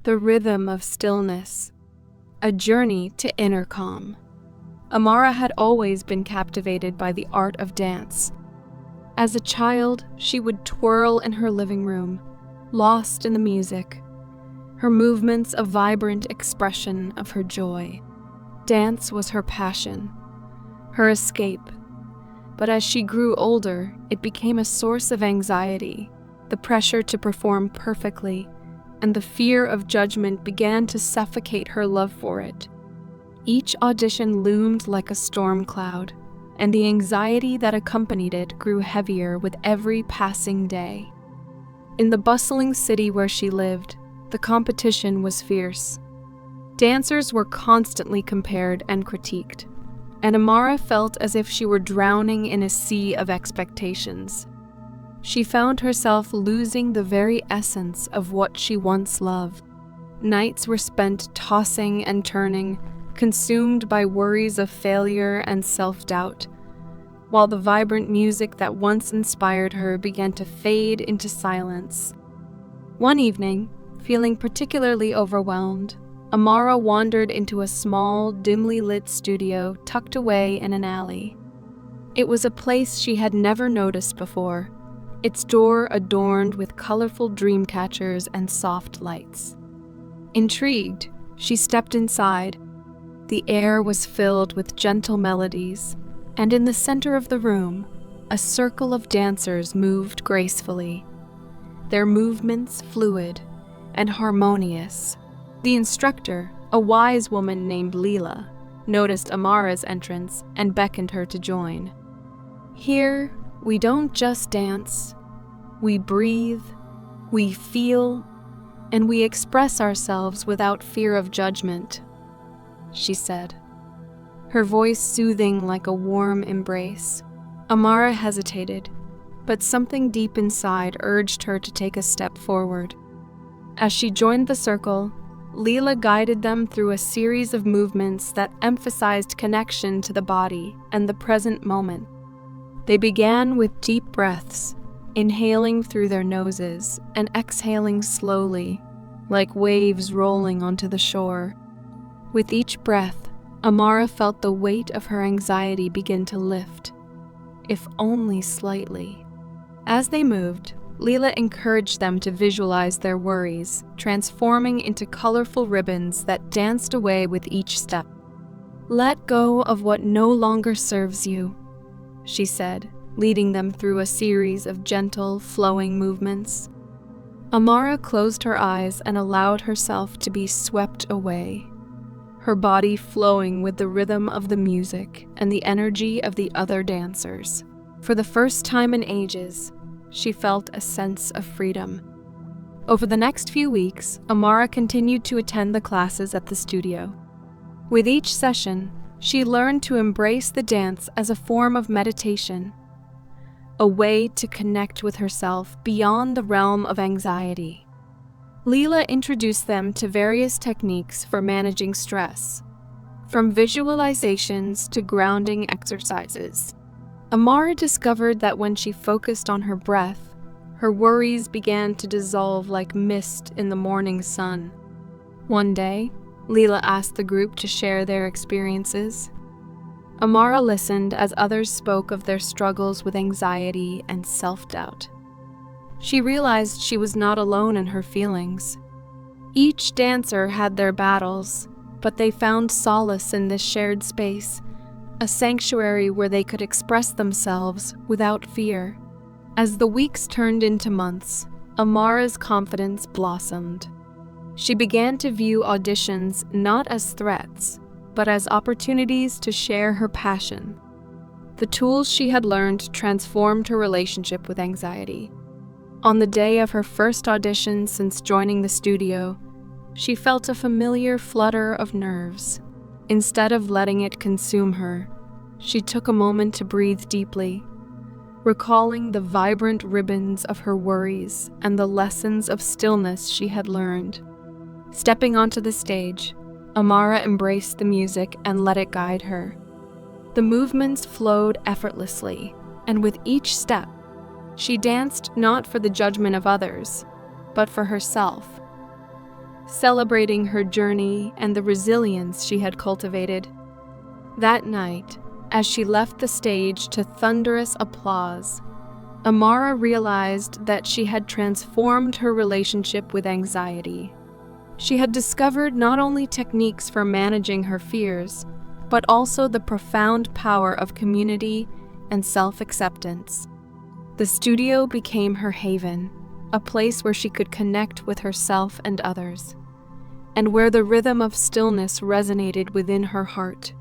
The rhythm of stillness, a journey to inner calm. Amara had always been captivated by the art of dance. As a child, she would twirl in her living room, lost in the music, her movements a vibrant expression of her joy. Dance was her passion, her escape. But as she grew older, it became a source of anxiety. The pressure to perform perfectly and the fear of judgment began to suffocate her love for it. Each audition loomed like a storm cloud, and the anxiety that accompanied it grew heavier with every passing day. In the bustling city where she lived, the competition was fierce. Dancers were constantly compared and critiqued, and Amara felt as if she were drowning in a sea of expectations. She found herself losing the very essence of what she once loved. Nights were spent tossing and turning, consumed by worries of failure and self-doubt, while the vibrant music that once inspired her began to fade into silence. One evening, feeling particularly overwhelmed, Amara wandered into a small, dimly lit studio tucked away in an alley. It was a place she had never noticed before, its door adorned with colorful dream catchers and soft lights. Intrigued, she stepped inside. The air was filled with gentle melodies, and in the center of the room, a circle of dancers moved gracefully, their movements fluid and harmonious. The instructor, a wise woman named Leela, noticed Amara's entrance and beckoned her to join. Here, we don't just dance, we breathe, we feel, and we express ourselves without fear of judgment, she said, her voice soothing like a warm embrace. Amara hesitated, but something deep inside urged her to take a step forward. As she joined the circle, Leela guided them through a series of movements that emphasized connection to the body and the present moment. They began with deep breaths, inhaling through their noses and exhaling slowly, like waves rolling onto the shore. With each breath, Amara felt the weight of her anxiety begin to lift, if only slightly. As they moved, Leela encouraged them to visualize their worries, transforming into colorful ribbons that danced away with each step. "Let go of what no longer serves you," she said, leading them through a series of gentle, flowing movements. Amara closed her eyes and allowed herself to be swept away, her body flowing with the rhythm of the music and the energy of the other dancers. For the first time in ages, she felt a sense of freedom. Over the next few weeks, Amara continued to attend the classes at the studio. With each session, she learned to embrace the dance as a form of meditation, a way to connect with herself beyond the realm of anxiety. Leela introduced them to various techniques for managing stress, from visualizations to grounding exercises. Amara discovered that when she focused on her breath, her worries began to dissolve like mist in the morning sun. One day, Leela asked the group to share their experiences. Amara listened as others spoke of their struggles with anxiety and self-doubt. She realized she was not alone in her feelings. Each dancer had their battles, but they found solace in this shared space, a sanctuary where they could express themselves without fear. As the weeks turned into months, Amara's confidence blossomed. She began to view auditions not as threats, but as opportunities to share her passion. The tools she had learned transformed her relationship with anxiety. On the day of her first audition since joining the studio, she felt a familiar flutter of nerves. Instead of letting it consume her, she took a moment to breathe deeply, recalling the vibrant ribbons of her worries and the lessons of stillness she had learned. Stepping onto the stage, Amara embraced the music and let it guide her. The movements flowed effortlessly, and with each step, she danced not for the judgment of others, but for herself. celebrating her journey and the resilience she had cultivated. That night, as she left the stage to thunderous applause, Amara realized that she had transformed her relationship with anxiety. She had discovered not only techniques for managing her fears, but also the profound power of community and self-acceptance. The studio became her haven, a place where she could connect with herself and others, and where the rhythm of stillness resonated within her heart.